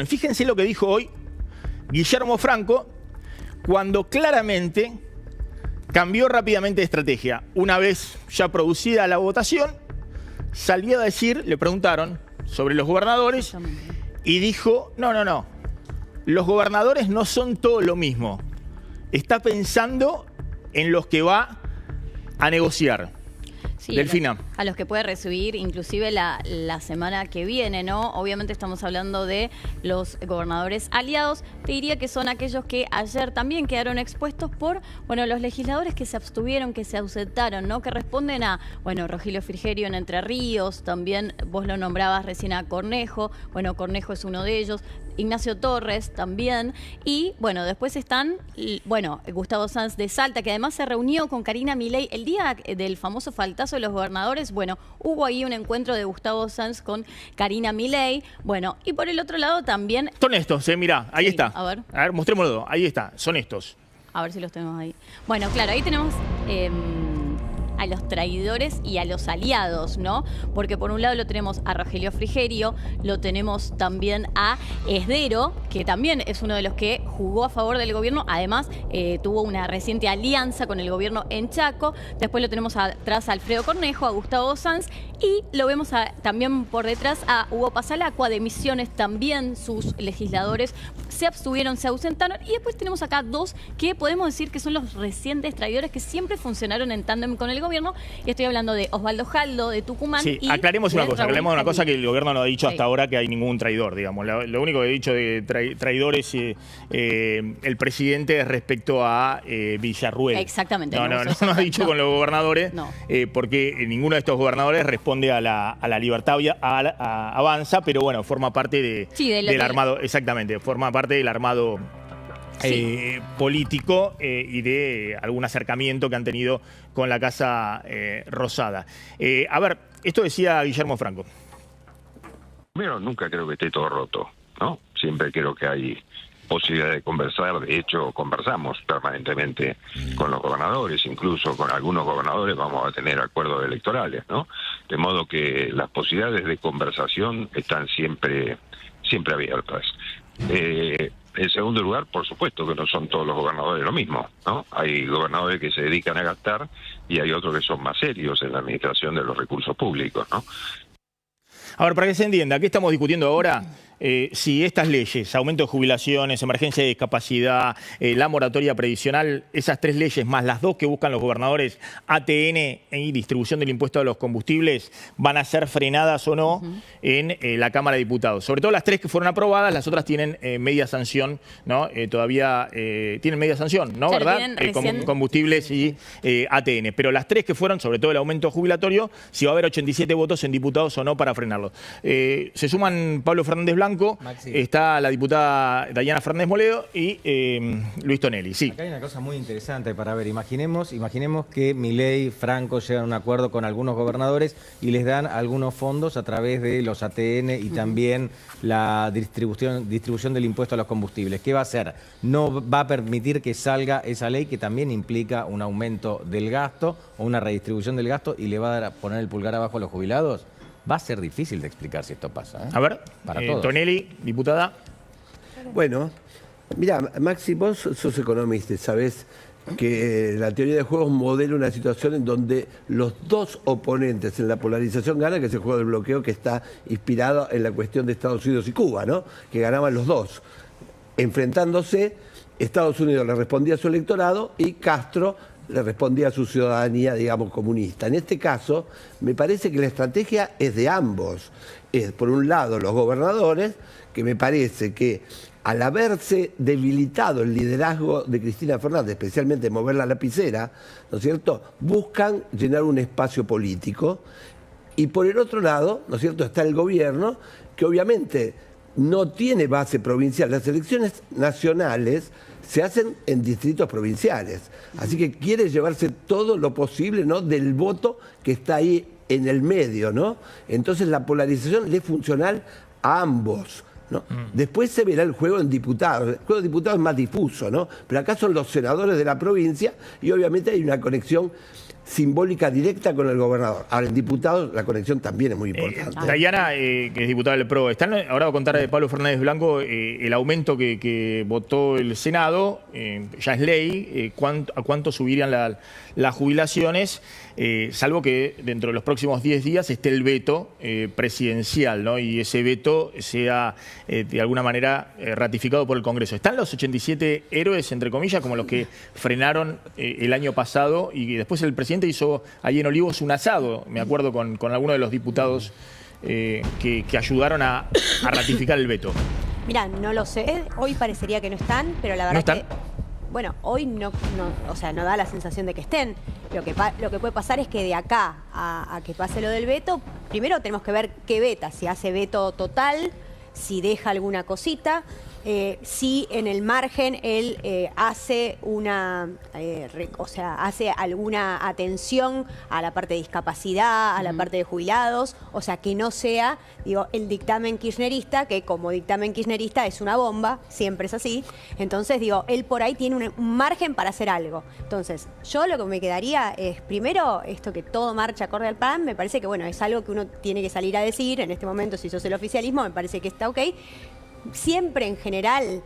Fíjense lo que dijo hoy Guillermo Franco cuando claramente cambió rápidamente de estrategia. Una vez ya producida la votación, salió a decir, le preguntaron sobre los gobernadores y dijo, no, los gobernadores no son todo lo mismo. Está pensando en los que va a negociar. Sí, Delfina. A los que puede recibir inclusive la semana que viene, ¿no? Obviamente estamos hablando de los gobernadores aliados. Te diría que son aquellos que ayer también quedaron expuestos por, bueno, los legisladores que se abstuvieron, que se ausentaron, ¿no? Que responden a, bueno, Rogelio Frigerio en Entre Ríos, también vos lo nombrabas recién a Cornejo, bueno, Cornejo es uno de ellos, Ignacio Torres también, y bueno, después están, bueno, Gustavo Sanz de Salta, que además se reunió con Karina Milei el día del famoso faltazo de los gobernadores. Bueno, hubo ahí un encuentro de Gustavo Sanz con Karina Milei, bueno, y por el otro lado también... Son estos, mirá, ahí está. A ver, mostrémoslo, ahí está, son estos. A ver si los tenemos ahí. Bueno, claro, ahí tenemos... a los traidores y a los aliados, ¿no? Porque por un lado lo tenemos a Rogelio Frigerio, lo tenemos también a Esdero, que también es uno de los que jugó a favor del gobierno, además tuvo una reciente alianza con el gobierno en Chaco. Después lo tenemos atrás a Alfredo Cornejo, a Gustavo Sanz, y lo vemos también por detrás a Hugo Pasalacqua de Misiones, también sus legisladores se abstuvieron, se ausentaron, y después tenemos acá dos que podemos decir que son los recientes traidores que siempre funcionaron en tándem con el gobierno, y estoy hablando de Osvaldo Jaldo de Tucumán. Sí, y aclaremos una cosa, que el gobierno no ha dicho sí. hasta ahora que hay ningún traidor, digamos. Lo único que ha dicho de traidores el presidente es respecto a Villarruel. Exactamente. No ha dicho con los gobernadores, no. Porque ninguno de estos gobernadores responde a la libertad a Avanza, pero bueno, forma parte del armado, exactamente, forma parte del armado político y de algún acercamiento que han tenido con la Casa Rosada. A ver, esto decía Guillermo Franco. Primero, nunca creo que esté todo roto, ¿no? Siempre creo que hay posibilidad de conversar. De hecho, conversamos permanentemente con los gobernadores, incluso con algunos gobernadores vamos a tener acuerdos electorales, ¿no? De modo que las posibilidades de conversación están siempre abiertas. En segundo lugar, por supuesto que no son todos los gobernadores lo mismo, ¿no? Hay gobernadores que se dedican a gastar y hay otros que son más serios en la administración de los recursos públicos, ¿no? A ver, para que se entienda, ¿qué estamos discutiendo ahora? Si estas leyes, aumento de jubilaciones, emergencia de discapacidad, la moratoria previsional, esas tres leyes más las dos que buscan los gobernadores, ATN y distribución del impuesto a los combustibles, van a ser frenadas o no en la Cámara de Diputados. Sobre todo las tres que fueron aprobadas, las otras tienen media sanción, ¿no? Todavía tienen media sanción, ¿no? Claro, ¿Verdad? Combustibles y ATN. Pero las tres que fueron, sobre todo el aumento jubilatorio, si va a haber 87 votos en diputados o no para frenarlo. Se suman Pablo Fernández Blanco, Maxi. Está la diputada Dayana Fernández Moledo y Luis Tonelli. Sí. Acá hay una cosa muy interesante para ver. Imaginemos que Milei, Franco llegan a un acuerdo con algunos gobernadores y les dan algunos fondos a través de los ATN y también la distribución del impuesto a los combustibles. ¿Qué va a hacer? No va a permitir que salga esa ley que también implica un aumento del gasto o una redistribución del gasto y le va a poner el pulgar abajo a los jubilados. Va a ser difícil de explicar si esto pasa, ¿eh? A ver, para todos. Tonelli, diputada. Bueno, mira, Maxi, vos sos economista, sabés que la teoría de juegos modela una situación en donde los dos oponentes en la polarización ganan, que es el juego del bloqueo que está inspirado en la cuestión de Estados Unidos y Cuba, ¿no? Que ganaban los dos. Enfrentándose, Estados Unidos le respondía a su electorado y Castro le respondía a su ciudadanía, digamos, comunista. En este caso, me parece que la estrategia es de ambos. Es, por un lado, los gobernadores, que me parece que al haberse debilitado el liderazgo de Cristina Fernández, especialmente mover la lapicera, ¿no es cierto?, buscan llenar un espacio político. Y por el otro lado, ¿no es cierto?, está el gobierno, que obviamente no tiene base provincial. Las elecciones nacionales se hacen en distritos provinciales. Así que quiere llevarse todo lo posible, ¿no?, del voto que está ahí en el medio, ¿no? Entonces la polarización le es funcional a ambos, ¿no? Después se verá el juego en diputados. El juego de diputados es más difuso, ¿no? Pero acá son los senadores de la provincia y obviamente hay una conexión simbólica directa con el gobernador. Ahora, en diputados la conexión también es muy importante. Dayana, que es diputada del PRO, ahora va a contar de Pablo Fernández Blanco el aumento que votó el Senado, ya es ley, a cuánto subirían las jubilaciones, salvo que dentro de los próximos 10 días esté el veto presidencial, ¿no? Y ese veto sea de alguna manera ratificado por el Congreso. ¿Están los 87 héroes, entre comillas, como los que frenaron el año pasado y después el presidente hizo allí en Olivos un asado, me acuerdo, con algunos de los diputados que ayudaron a ratificar el veto? Mira, no lo sé. Hoy parecería que no están, pero la verdad que... Bueno, hoy no, o sea, no da la sensación de que estén. Lo que puede pasar es que de acá a que pase lo del veto, primero tenemos que ver qué veta, si hace veto total, si deja alguna cosita, si en el margen él hace hace alguna atención a la parte de discapacidad, a la parte de jubilados, o sea, que no sea, digo, el dictamen kirchnerista, que como dictamen kirchnerista es una bomba, siempre es así. Entonces, digo, él por ahí tiene un margen para hacer algo. Entonces, yo lo que me quedaría es, primero, esto que todo marcha acorde al plan, me parece que, bueno, es algo que uno tiene que salir a decir. En este momento, si sos el oficialismo, me parece que está ok. Siempre en general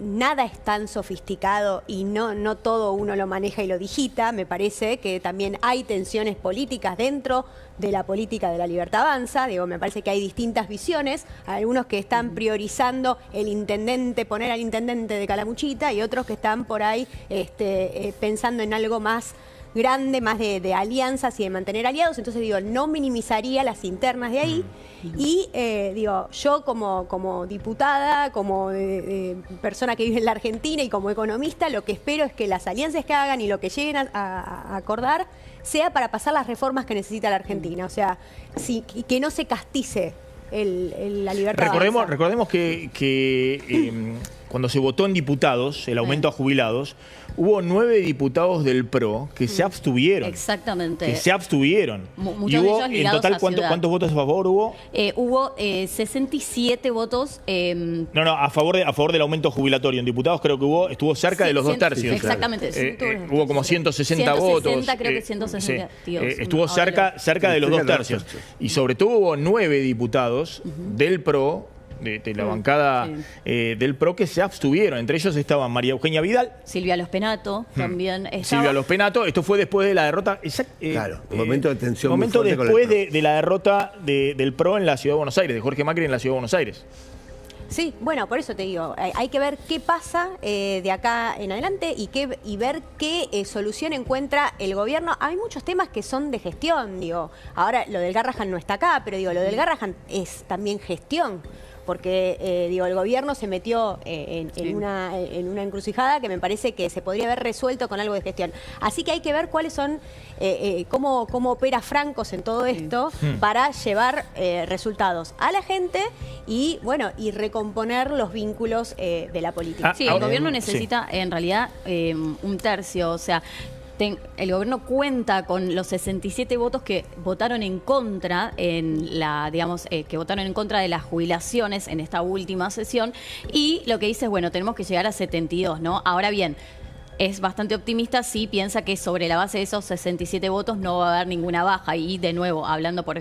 nada es tan sofisticado y no todo uno lo maneja y lo digita. Me parece que también hay tensiones políticas dentro de la política de La Libertad Avanza. Digo, me parece que hay distintas visiones, algunos que están priorizando poner al intendente de Calamuchita, y otros que están por ahí pensando en algo más grande, más de alianzas y de mantener aliados. Entonces, digo, no minimizaría las internas de ahí. Y, digo, yo como diputada, como persona que vive en la Argentina y como economista, lo que espero es que las alianzas que hagan y lo que lleguen a acordar sea para pasar las reformas que necesita la Argentina. O sea, que no se castice la libertad. Recordemos que cuando se votó en diputados, el aumento a jubilados, hubo 9 diputados del PRO que se abstuvieron. Exactamente. Que se abstuvieron. Muchos y hubo, de ellos ligados en total, a Ciudad. ¿cuántos votos a favor hubo? Hubo 67 votos. No, a favor del aumento jubilatorio. En diputados creo que estuvo cerca de los 2 tercios. Exactamente. Hubo como 160 votos. Creo que 160. Estuvo cerca de los 2 tercios. Y sobre todo hubo 9 diputados del PRO, de la bancada del PRO, que se abstuvieron. Entre ellos estaban María Eugenia Vidal, Silvia Lospenato también estaba. Silvia Lospenato. Esto fue después de la derrota. Claro, un momento de tensión. Momento muy fuerte después con el PRO. de la derrota del PRO en la Ciudad de Buenos Aires, de Jorge Macri en la Ciudad de Buenos Aires. Sí, bueno, por eso te digo, hay que ver qué pasa de acá en adelante y ver qué solución encuentra el gobierno. Hay muchos temas que son de gestión, digo. Ahora, lo del Garrahan no está acá, pero digo, lo del Garrahan es también gestión. Porque, digo, el gobierno se metió en una encrucijada que me parece que se podría haber resuelto con algo de gestión. Así que hay que ver cuáles son, cómo opera Francos en todo esto para llevar resultados a la gente y, bueno, y recomponer los vínculos de la política. Sí, el gobierno necesita en realidad un tercio, o sea... El gobierno cuenta con los 67 votos que votaron en contra que votaron en contra de las jubilaciones en esta última sesión, y lo que dice es, bueno, tenemos que llegar a 72, ¿no? Ahora bien, es bastante optimista si piensa que sobre la base de esos 67 votos no va a haber ninguna baja. Y de nuevo, hablando por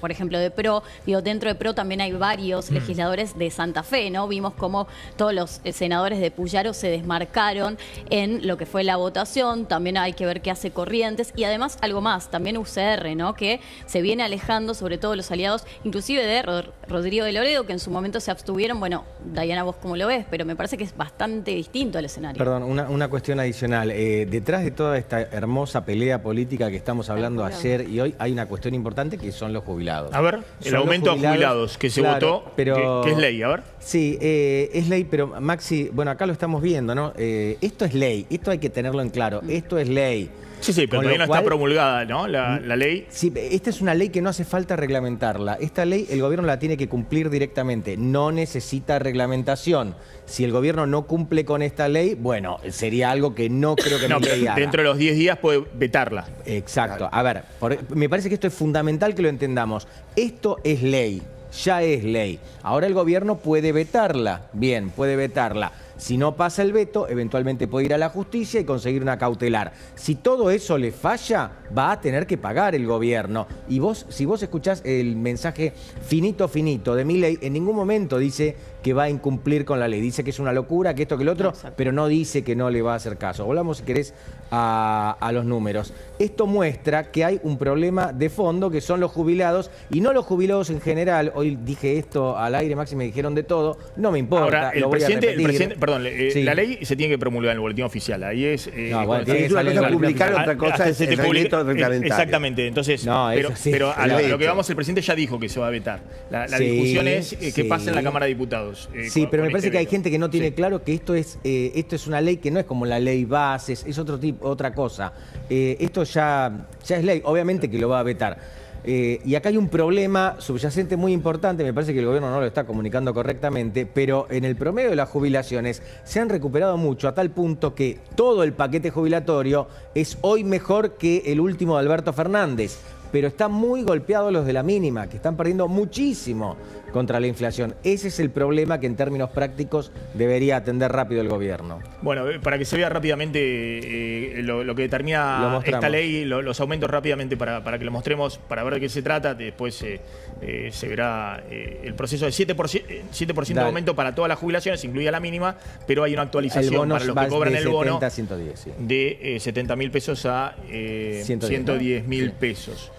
ejemplo de PRO, digo, dentro de PRO también hay varios legisladores de Santa Fe, ¿no? Vimos cómo todos los senadores de Puyaro se desmarcaron en lo que fue la votación. También hay que ver qué hace Corrientes. Y además, algo más, también UCR, ¿no? Que se viene alejando, sobre todo los aliados, inclusive de Rodrigo de Loredo, que en su momento se abstuvieron. Bueno, Dayana, vos cómo lo ves, pero me parece que es bastante distinto el escenario. Perdón, una cuestión adicional. Detrás de toda esta hermosa pelea política que estamos hablando ayer y hoy, hay una cuestión importante que son los jubilados. A ver, el aumento a jubilados que se votó, pero, que es ley, a ver. Sí, es ley, pero Maxi, bueno, acá lo estamos viendo, ¿no? Esto es ley, esto hay que tenerlo en claro, esto es ley. Sí, pero todavía no está promulgada, ¿no? La ley. Sí, esta es una ley que no hace falta reglamentarla. Esta ley el gobierno la tiene que cumplir directamente, no necesita reglamentación. Si el gobierno no cumple con esta ley, bueno, sería algo que no creo que Milei haga. Dentro de los 10 días puede vetarla. Exacto. A ver, me parece que esto es fundamental que lo entendamos. Esto es ley, ya es ley. Ahora el gobierno puede vetarla, bien, puede vetarla. Si no pasa el veto, eventualmente puede ir a la justicia y conseguir una cautelar. Si todo eso le falla, va a tener que pagar el gobierno. Y si vos escuchás el mensaje finito de Milei, en ningún momento dice que va a incumplir con la ley. Dice que es una locura, que esto, que lo otro, pero no dice que no le va a hacer caso. Volvamos, si querés, a los números. Esto muestra que hay un problema de fondo, que son los jubilados, y no los jubilados en general. Hoy dije esto al aire, Maxi, me dijeron de todo. No me importa, ahora, lo voy a repetir. Perdón, Sí. La ley se tiene que promulgar en el boletín oficial. Ahí es... No, bueno, es una cosa publicar, otra cosa es el reglamento reglamentario. Exactamente. Entonces, No, eso sí. pero a lo que vamos, el presidente ya dijo que se va a vetar. La Sí, discusión es qué sí. pasa en la Cámara de Diputados. Sí, pero me parece que hay veto. gente que no tiene Sí. claro que esto es una ley que no es como la ley bases, es otra cosa. Esto ya es ley, obviamente que lo va a vetar. Y acá hay un problema subyacente muy importante, me parece que el gobierno no lo está comunicando correctamente, pero en el promedio de las jubilaciones se han recuperado mucho, a tal punto que todo el paquete jubilatorio es hoy mejor que el último de Alberto Fernández. Pero están muy golpeados los de la mínima, que están perdiendo muchísimo contra la inflación. Ese es el problema que en términos prácticos debería atender rápido el gobierno. Bueno, para que se vea rápidamente lo que Lo determina mostramos. esta ley, los aumentos rápidamente para que lo mostremos, para ver de qué se trata. Después se verá el proceso de 7% de Dale. aumento para todas las jubilaciones, incluida la mínima, pero hay una El actualización bono para los va que cobran de el bono 70 a 110, sí. de 70.000 pesos a 110.000 pesos.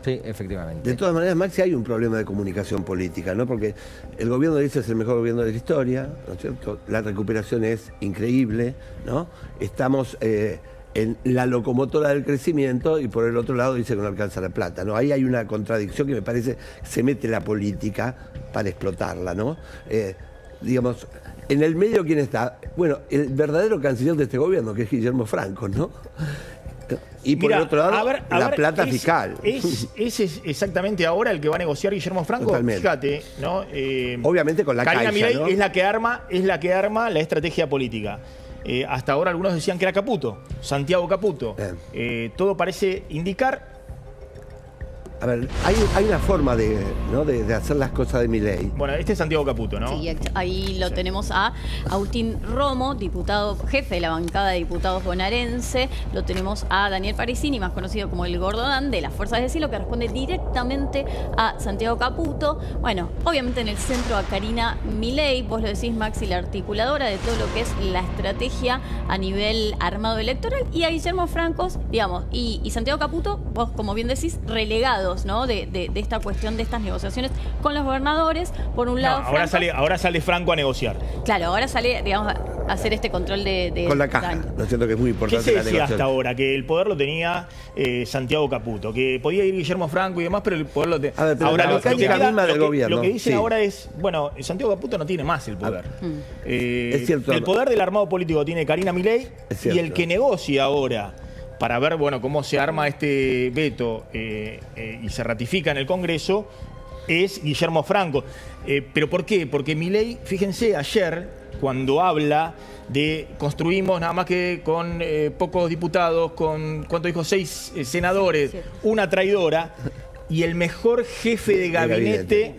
Sí, efectivamente. De todas maneras, Maxi, hay un problema de comunicación política, ¿no? Porque el gobierno dice es el mejor gobierno de la historia, ¿no es cierto? La recuperación es increíble, ¿no? Estamos en la locomotora del crecimiento y por el otro lado dice que no alcanza la plata, ¿no? Ahí hay una contradicción que me parece se mete la política para explotarla, ¿no? Digamos, en el medio, ¿quién está? Bueno, el verdadero canciller de este gobierno, que es Guillermo Franco, ¿no? Y por Mirá, el otro lado, a ver, la plata fiscal. ¿Es exactamente ahora el que va a negociar Guillermo Franco? Totalmente. Fíjate, ¿no? Obviamente con la Karina Caixa, Milei ¿no? es la que arma la estrategia política. Hasta ahora algunos decían que era Caputo, Santiago Caputo. Todo parece indicar... A ver, hay una forma de hacer las cosas de Milei. Bueno, este es Santiago Caputo, ¿no? Sí, ahí lo tenemos a Agustín Romo, diputado, jefe de la bancada de diputados bonaerense. Lo tenemos a Daniel Parisini, más conocido como el Gordodán, de las Fuerzas del Cielo, que responde directamente a Santiago Caputo. Bueno, obviamente en el centro a Karina Milei, vos lo decís, Maxi, la articuladora de todo lo que es la estrategia a nivel armado electoral, y a Guillermo Franco, digamos, y Santiago Caputo, vos como bien decís, relegados, ¿no? de esta cuestión de estas negociaciones con los gobernadores. Por un lado, ahora sale Franco a negociar. Claro, ahora sale, digamos, a hacer este control de Con la caja, daño. ¿no es cierto? Que es muy ¿Qué importante se la decía negociación. hasta ahora? Que el poder lo tenía Santiago Caputo, que podía ir Guillermo Franco y demás, pero el poder lo tenía. A ver, pero la mecánica misma del gobierno, lo que dicen sí. ahora es, bueno, Santiago Caputo no tiene más el poder. Es cierto. El poder del armado político tiene Karina Milei, Es cierto. y el que negocia ahora para ver, bueno, cómo se arma este veto y se ratifica en el Congreso es Guillermo Franco. ¿Pero por qué? Porque Milei, fíjense, ayer, cuando habla de construimos nada más que con pocos diputados, con, ¿cuánto dijo? 6 senadores, una traidora, y el mejor jefe de gabinete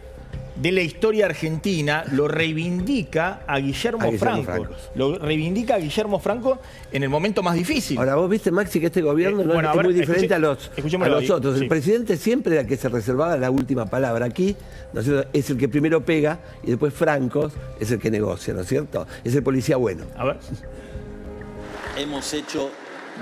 de la historia argentina lo reivindica a Guillermo Franco. Lo reivindica a Guillermo Franco en el momento más difícil. Ahora, vos viste, Maxi, que este gobierno no es muy diferente a los otros. Sí. El presidente siempre era el que se reservaba la última palabra. Aquí, ¿no es cierto?, es el que primero pega y después Franco es el que negocia, ¿no es cierto? Es el policía bueno. A ver. Hemos hecho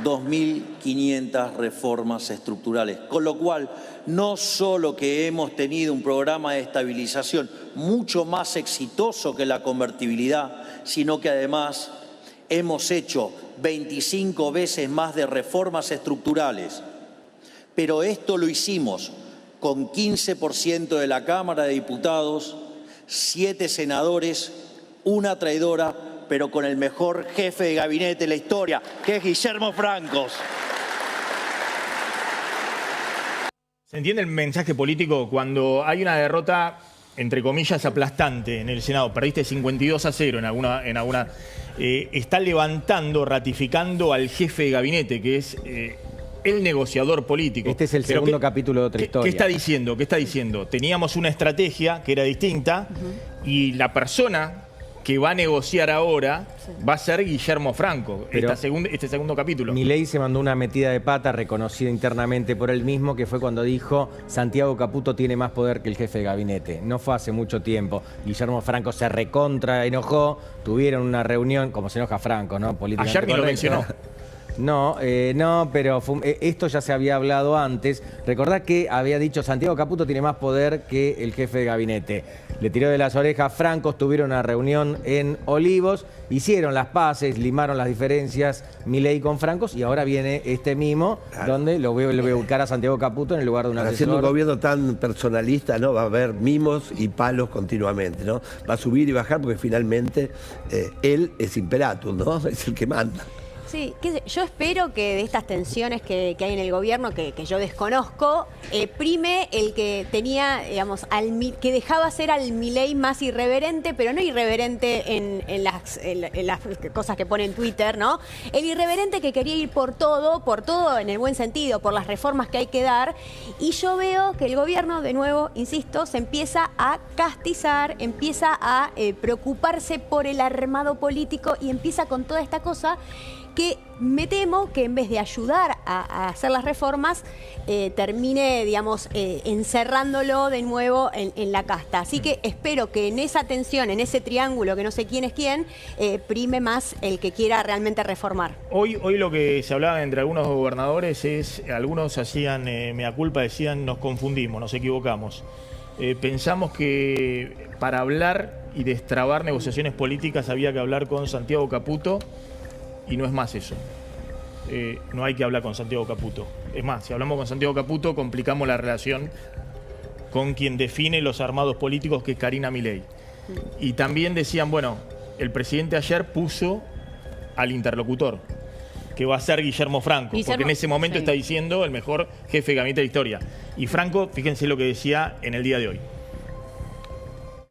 2.500 reformas estructurales, con lo cual no solo que hemos tenido un programa de estabilización mucho más exitoso que la convertibilidad, sino que además hemos hecho 25 veces más de reformas estructurales. Pero esto lo hicimos con 15% de la Cámara de Diputados, 7 senadores, una traidora, pero con el mejor jefe de gabinete de la historia, que es Guillermo Franco. ¿Se entiende el mensaje político cuando hay una derrota, entre comillas, aplastante en el Senado? Perdiste 52-0 en alguna está levantando, ratificando al jefe de gabinete, que es el negociador político. Este es el segundo capítulo de otra historia. ¿Qué está diciendo? ¿Qué está diciendo? Teníamos una estrategia que era distinta y la persona que va a negociar ahora va a ser Guillermo Franco, Pero este segundo capítulo. Milei se mandó una metida de pata reconocida internamente por él mismo, que fue cuando dijo: Santiago Caputo tiene más poder que el jefe de gabinete. No fue hace mucho tiempo. Guillermo Franco se recontra enojó, tuvieron una reunión, como se enoja Franco, ¿no? Políticamente Ayer ni lo correcto. mencionó. No, pero esto ya se había hablado antes. Recordá que había dicho: Santiago Caputo tiene más poder que el jefe de gabinete. Le tiró de las orejas Franco, tuvieron una reunión en Olivos, hicieron las paces, limaron las diferencias Milei con Francos, y ahora viene este mimo, donde le voy a ubicar a Santiago Caputo en el lugar de un asesor. Haciendo un gobierno tan personalista, ¿no? Va a haber mimos y palos continuamente, ¿no? Va a subir y bajar porque finalmente él es imperatum, ¿no? Es el que manda. Sí, yo espero que de estas tensiones que hay en el gobierno, que yo desconozco, prime el que tenía, digamos, que dejaba ser al Milei más irreverente, pero no irreverente en las cosas que pone en Twitter, ¿no? El irreverente que quería ir por todo en el buen sentido, por las reformas que hay que dar. Y yo veo que el gobierno, de nuevo, insisto, se empieza a castizar, empieza a preocuparse por el armado político y empieza con toda esta cosa que me temo que en vez de ayudar a hacer las reformas, termine, digamos, encerrándolo de nuevo en la casta. Así que espero que en esa tensión, en ese triángulo que no sé quién es quién, prime más el que quiera realmente reformar. Hoy lo que se hablaba entre algunos gobernadores es, algunos hacían mea culpa, decían: nos confundimos, nos equivocamos. Pensamos que para hablar y destrabar negociaciones políticas había que hablar con Santiago Caputo. Y no es más eso. No hay que hablar con Santiago Caputo. Es más, si hablamos con Santiago Caputo, complicamos la relación con quien define los armados políticos, que es Karina Milei. Y también decían, bueno, el presidente ayer puso al interlocutor, que va a ser Guillermo Franco, porque en ese momento está diciendo el mejor jefe de gabinete de la historia. Y Franco, fíjense lo que decía en el día de hoy.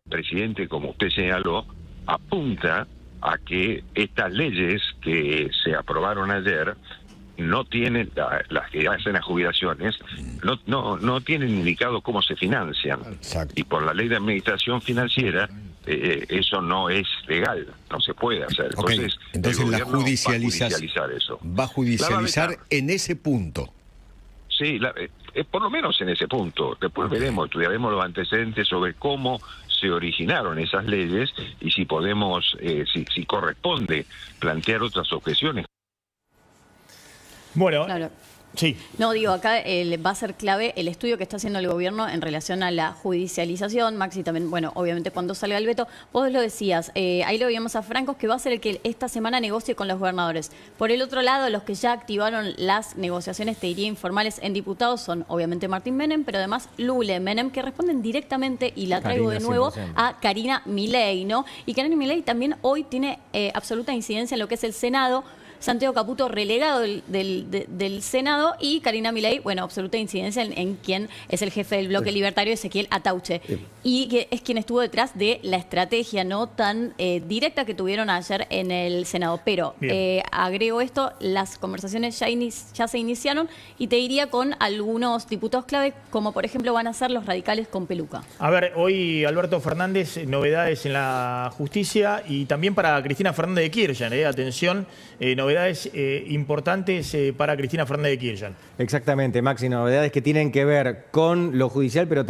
El presidente, como usted señaló, apunta a que estas leyes que se aprobaron ayer no tienen, las que hacen las jubilaciones, no tienen indicado cómo se financian. Exacto. Y por la ley de administración financiera, eso no es legal, no se puede hacer. Entonces la judicializar eso. Va a judicializar en ese punto. Sí, por lo menos en ese punto. Después estudiaremos los antecedentes sobre cómo se originaron esas leyes y si podemos, si corresponde plantear otras objeciones. Bueno, claro. Sí. No, digo, acá va a ser clave el estudio que está haciendo el gobierno en relación a la judicialización. Maxi también, bueno, obviamente cuando salga el veto, vos lo decías, ahí lo veíamos a Francos, que va a ser el que esta semana negocie con los gobernadores. Por el otro lado, los que ya activaron las negociaciones, te diría, informales en diputados, son obviamente Martín Menem, pero además Lule Menem, que responden directamente, y la traigo de nuevo, 100%. A Karina Milei, ¿no? Y Karina Milei también hoy tiene absoluta incidencia en lo que es el Senado. Santiago Caputo relegado del Senado y Karina Milei, bueno, absoluta incidencia en quien es el jefe del bloque libertario, Ezequiel Atauche, y que es quien estuvo detrás de la estrategia no tan directa que tuvieron ayer en el Senado. Pero agrego esto, las conversaciones ya se iniciaron y te diría con algunos diputados clave, como por ejemplo van a ser los radicales con peluca. A ver, hoy Alberto Fernández, novedades en la justicia y también para Cristina Fernández de Kirchner, atención, novedades importantes para Cristina Fernández de Kirchner. Exactamente, Maxi, novedades que tienen que ver con lo judicial, pero